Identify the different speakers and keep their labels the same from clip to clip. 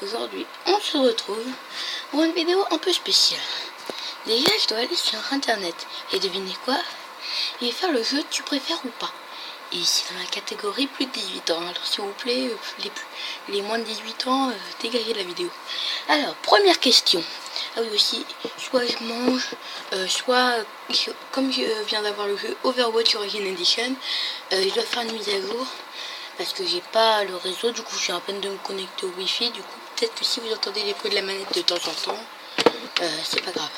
Speaker 1: Aujourd'hui, on se retrouve pour une vidéo un peu spéciale. Déjà, je dois aller sur internet et devinez quoi? Je vais faire le jeu tu préfères ou pas. Et ici dans la catégorie plus de 18 ans. Alors s'il vous plaît, les moins de 18 ans, dégagez la vidéo. Alors, première question. Ah oui aussi, soit je mange, soit comme je viens d'avoir le jeu Overwatch Origin Edition, je dois faire une mise à jour. Parce que j'ai pas le réseau, du coup je suis en peine de me connecter au wifi. Du coup peut-être que si vous entendez les bruits de la manette de temps en temps, c'est pas grave.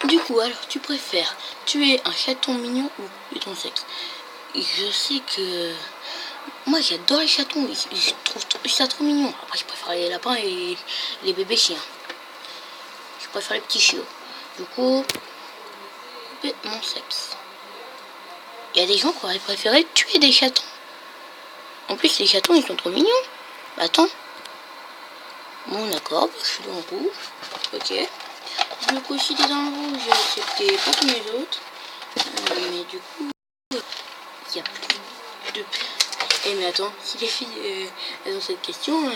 Speaker 1: Du coup alors tu préfères tuer un chaton mignon ou ton sexe? Je sais que moi j'adore les chatons, je trouve ça trop mignon. Après je préfère les lapins et les bébés chiens. Je préfère les petits chiots. Du coup mon sexe. Il y a des gens qui auraient préféré tuer des chatons. En plus les chatons ils sont trop mignons. Bah attends. Bon d'accord, je suis dans le rouge. Ok. Du coup si t'es dans le rouge, c'était pas comme les autres. Mais du coup, il y a plus de... Eh mais attends, si les filles elles ont cette question...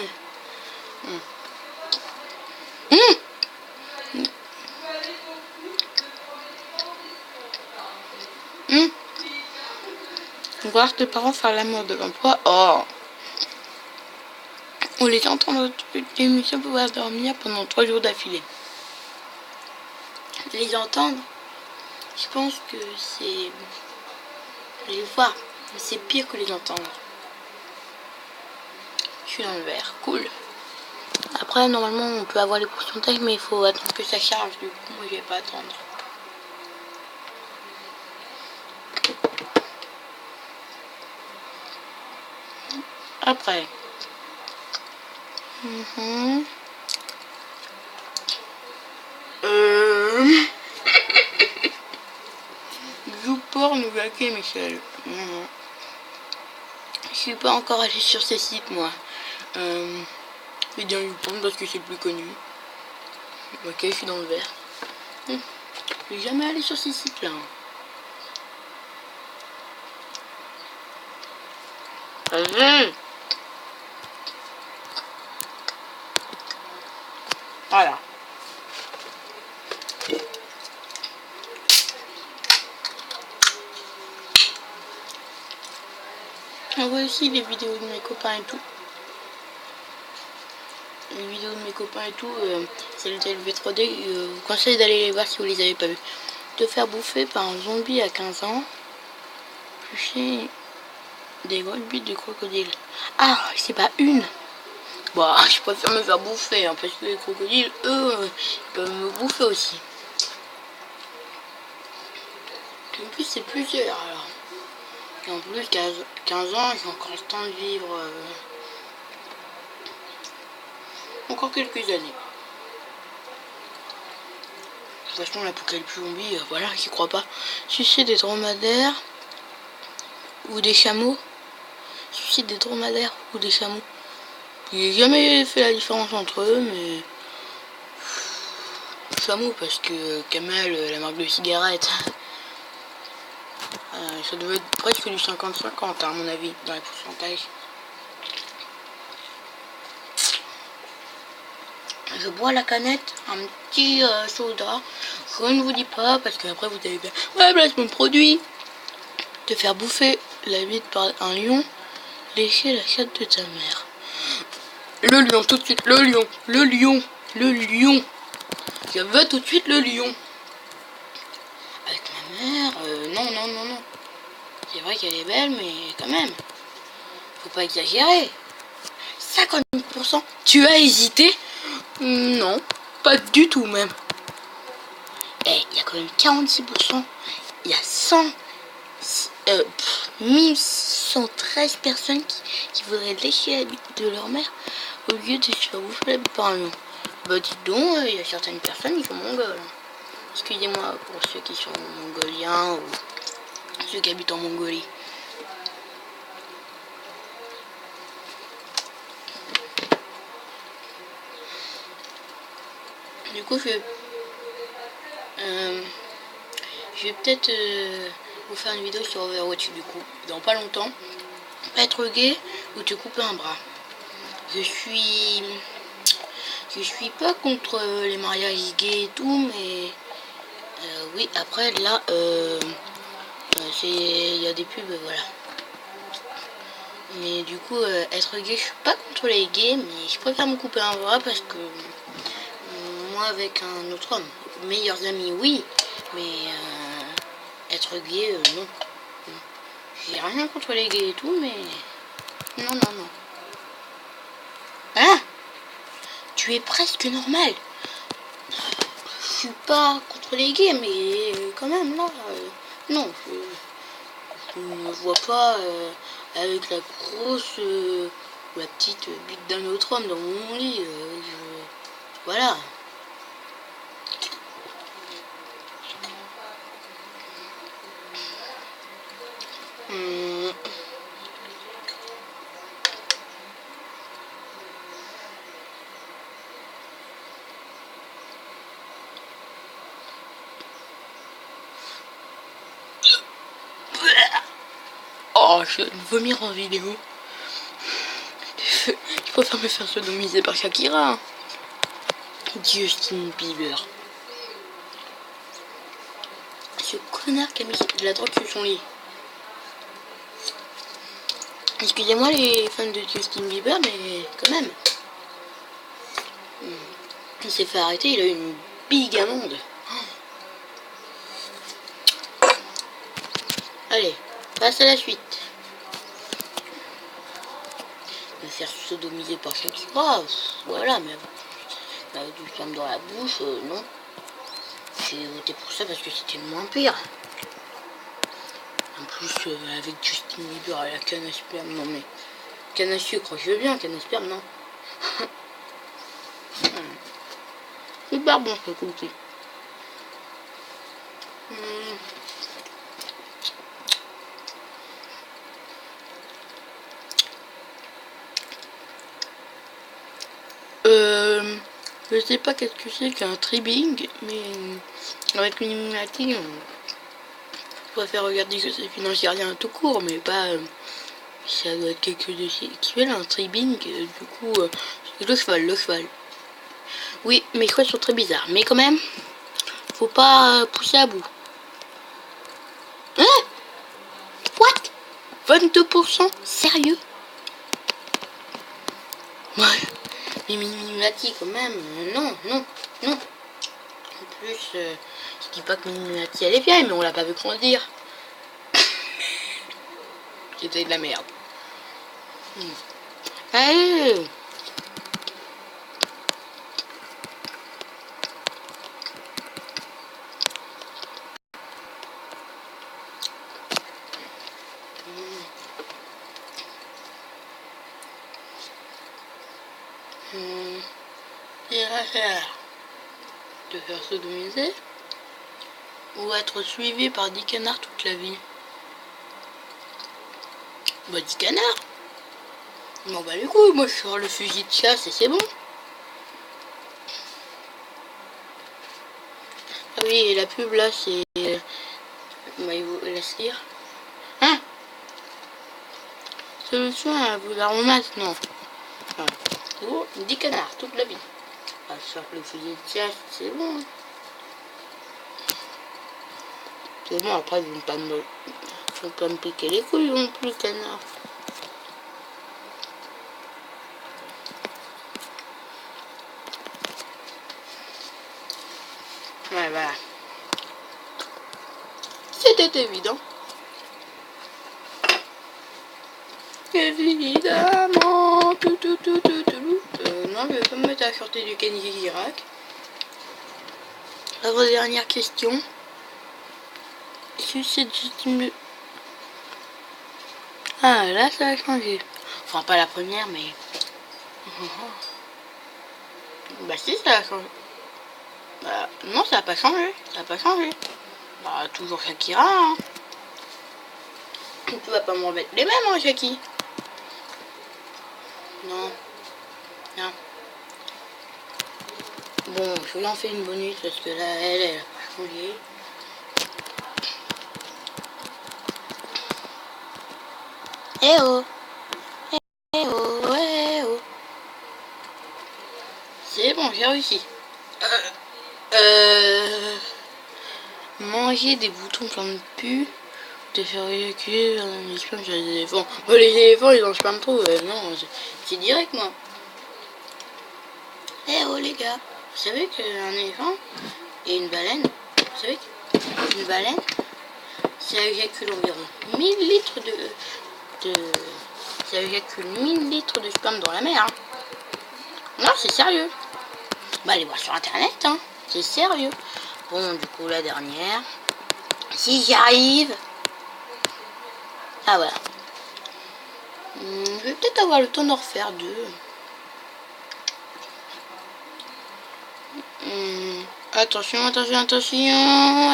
Speaker 1: Voir tes parents faire l'amour devant toi. Oh. On les entend dans l'émission pouvoir dormir pendant 3 jours d'affilée. Les entendre, je pense que c'est... Les voir, c'est pire que les entendre. Je suis dans le vert, cool. Après, normalement, on peut avoir les pourcentages, mais il faut attendre que ça charge. Du coup, moi, je vais pas attendre. Après. Youport, nouvelle clé, Michel. Je suis pas encore allé sur ces sites, moi. Je vais dire Youport parce que c'est plus connu. Ok, je suis dans le vert. Je vais jamais aller sur ces sites-là. Voilà. On voit aussi les vidéos de mes copains et tout. Les vidéos de mes copains et tout, celles de LV3D, je vous conseille d'aller les voir si vous les avez pas vues. Te faire bouffer par un zombie à 15 ans. Toucher des grosses bites de crocodile. Ah, c'est pas une. Bah, je préfère me faire bouffer, hein, parce que les crocodiles, eux, ils peuvent me bouffer aussi. En plus, c'est plusieurs, alors. Et en plus, 15 ans, j'ai encore le temps de vivre encore quelques années. De toute façon, l'apocalypse zombie, voilà, j'y crois pas. Sucer des dromadaires ou des chameaux. Sucer des dromadaires ou des chameaux. J'ai jamais fait la différence entre eux, mais... Chameau, parce que Camel, la marque de cigarette... ça devait être presque du 50-50 à mon avis, dans les pourcentages. Je bois la canette, un petit soda. Je ne vous dis pas, parce qu'après vous allez bien... Ouais, placement de produit. Te faire bouffer la bite par un lion. Lécher la chatte de ta mère. Le lion, tout de suite, le lion, le lion, le lion. Je veux tout de suite le lion. Avec ma mère, non, non, non, non. C'est vrai qu'elle est belle, mais quand même. Faut pas exagérer. 50%. Tu as hésité? Non, pas du tout même. Eh, il y a quand même 46%. Il y a 1113 personnes qui voudraient lécher la bite de leur mère au lieu de se faire bouffer la bite par un lion. Bah dites donc, il y a certaines personnes qui sont mongoles. Excusez-moi pour ceux qui sont mongoliens ou ceux qui habitent en Mongolie. Du coup, je vais peut-être vous faire une vidéo sur Overwatch du coup, dans pas longtemps. Pas être gay ou te couper un bras. Je suis pas contre les mariages gays et tout, mais oui, après là, il y a des pubs, voilà. Mais du coup, être gay, je suis pas contre les gays, mais je préfère me couper un bras parce que moi, avec un autre homme, meilleurs amis, oui, mais être gay, non. J'ai rien contre les gays et tout, mais non, non, non. Hein? Tu es presque normal. Je suis pas contre les gays, mais quand même, là, non, je ne vois pas avec la grosse, la petite bite d'un autre homme dans mon lit. Voilà. Hum. Oh, je viens de vomir en vidéo. Je préfère me faire sodomiser par Shakira. Hein. Justin Bieber. Ce connard qui a mis de la drogue sur son lit. Excusez-moi les fans de Justin Bieber, mais quand même. Il s'est fait arrêter, il a eu une big amende. Allez, passe à la suite. Me faire sodomiser par Shakira, voilà, mais avec du sperme dans la bouche, non. J'ai voté pour ça parce que c'était le moins pire. En plus, avec Justin Bieber et la canne à sperme, non mais... Canne à sucre, je veux bien, canne à sperme, non. Super bon ce cookie. Je sais pas qu'est-ce que c'est qu'un tribbing, mais avec une Illuminati, je préfère regarder que c'est financièrement tout court, mais pas... ça doit être quelque chose de sexuel, un tribbing, du coup, le cheval. Oui, mes choix sont très bizarres, mais quand même, faut pas pousser à bout. Hein? What? 22%? Sérieux? Ouais. Les Illuminati quand même, non. En plus, je dis pas que Illuminati elle est vieille, mais on l'a pas vu grandir. C'était de la merde. Allez. De faire sodomiser ou être suivi par 10 canards toute la vie. Bah 10 canards. Bon bah les couilles, moi je sors le fusil de chasse et c'est bon. Ah oui, et la pub là c'est... Bah il vous laisse lire. Hein? Solution à vous aromates, non. Ou 10 canards toute la vie. Ah, sur le fusil de chasse, c'est bon. C'est bon, après ils vont pas me piquer les couilles non plus, canard. Ouais, voilà. C'était évident. Évidemment. Non, je vais pas me mettre à chanter du Kenny Girac. La dernière question. Si c'est Justin... Ah, là, ça a changé. Enfin, pas la première, mais... Bah si, ça a changé. Bah, non, ça a pas changé. Bah, toujours Shakira, hein. Tu vas pas m'en mettre les mêmes, hein, Shaki. Non. Bon, je lui en fais une bonus parce que là, elle a pas changé. Eh oh. bon, j'ai réussi. Manger des boutons plein de pu, te faire éjaculer les spermes sur les éléphants. Bon, les éléphants, ils en sperme trop. Non, c'est direct, moi. Eh oh, les gars, vous savez qu'un éléphant et une baleine, vous savez qu'une baleine, ça éjacule environ 1000 litres ça éjacule 1000 litres de sperme dans la mer. Hein. Non, c'est sérieux. Bah, allez voir sur internet, hein. C'est sérieux. Bon, du coup, la dernière. Si j'y arrive. Ah, voilà. Je vais peut-être avoir le temps d'en refaire deux. Attention, attention, attention.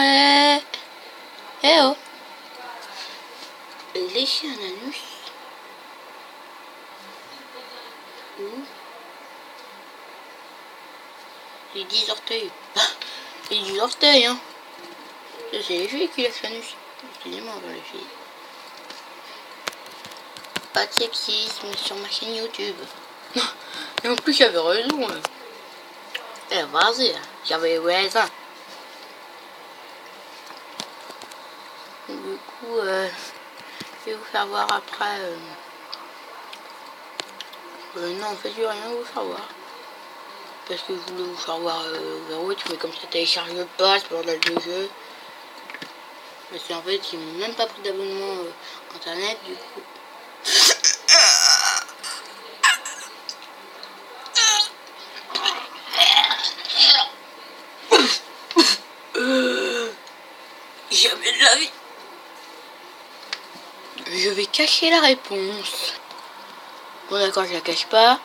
Speaker 1: Eh oh. Lécher un anus. Les 10 orteils. Les 10 orteils, hein. C'est les filles qui laissent l'anus. Excusez-moi, les filles. Pas de sexisme sur ma chaîne YouTube. Et en plus, j'avais raison. Eh, vas-y, j'avais raison. Du coup, je vais vous faire voir après. Non, en fait, je vais rien vous faire voir. Parce que je voulais vous faire voir Overwatch, mais comme ça télécharge pas, c'est bordel de jeu. Parce qu'en fait, ils m'ont même pas pris d'abonnement internet, du coup. Jamais de la vie. Je vais cacher la réponse. Bon d'accord, je la cache pas.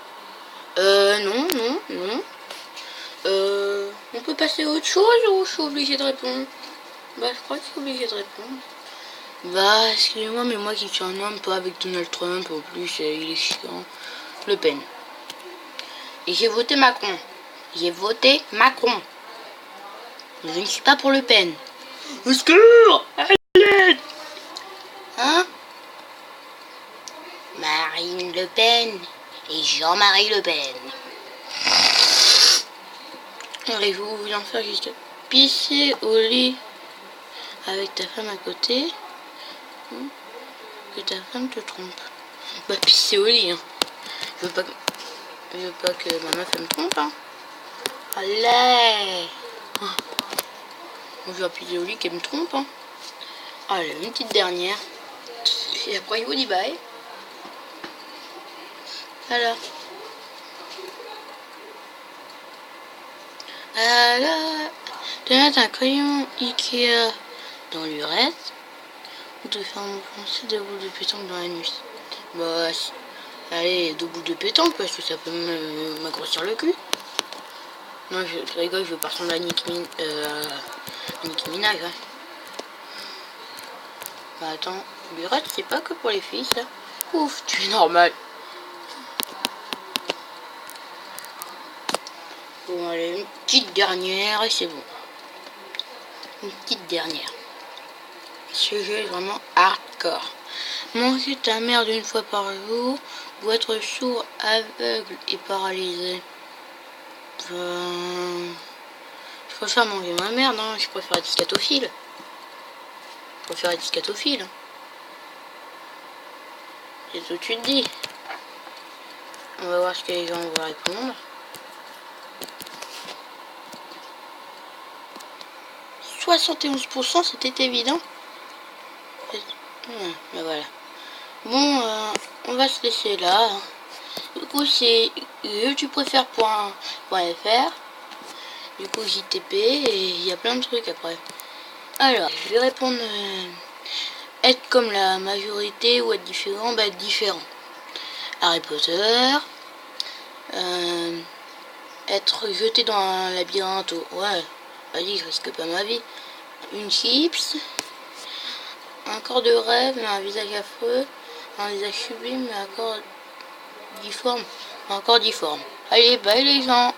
Speaker 1: Non. On peut passer à autre chose ou je suis obligé de répondre? Bah, je crois que je suis obligé de répondre. Bah, excusez-moi, mais moi qui suis un homme, pas avec Donald Trump, en plus, il est chiant. Le Pen. Et j'ai voté Macron. J'ai voté Macron. Je ne suis pas pour Le Pen. Au secours! Hein? Marine Le Pen et Jean-Marie Le Pen. Allez, je vais vous en faire jusqu'à pisser au lit avec ta femme à côté. Que ta femme te trompe. Bah, pisser au lit, hein. Je veux pas que ma meuf me trompe, hein. Allez! Je vais pisser au lit qu'elle me trompe, hein. Allez, une petite dernière. Et après, je vous dis bye. Alors. De mettre un crayon Ikea dans l'urètre ou de faire enfoncer des boules de pétanque dans l'anus. Bah, allez, 2 boules de pétanque parce que ça peut m'agrossir le cul. Non, je rigole, je veux pas ressembler à Nicki Minaj. Hein. Bah, attends, l'urètre, c'est pas que pour les filles, ça. Ouf, tu es normal. Bon, allez, une petite dernière et c'est bon. Une petite dernière. Ce jeu est vraiment hardcore. Manger ta merde une fois par jour ou être sourd, aveugle et paralysé. Je préfère manger ma merde, hein. Je préfère être scatophile. Hein. C'est tout de suite dit. On va voir ce que les gens vont répondre. 71%, c'était évident. Ben voilà. Bon, on va se laisser là. Du coup, c'est tu préfères.fr. Du coup, JTP et il y a plein de trucs après. Alors, je vais répondre être comme la majorité ou être différent. Bah, être différent. Harry Potter. Être jeté dans un labyrinthe. Ouais, vas-y, je risque pas ma vie. Une chips. Un corps de rêve, mais un visage affreux. Un visage sublime, mais encore difforme. Allez, bye les gens.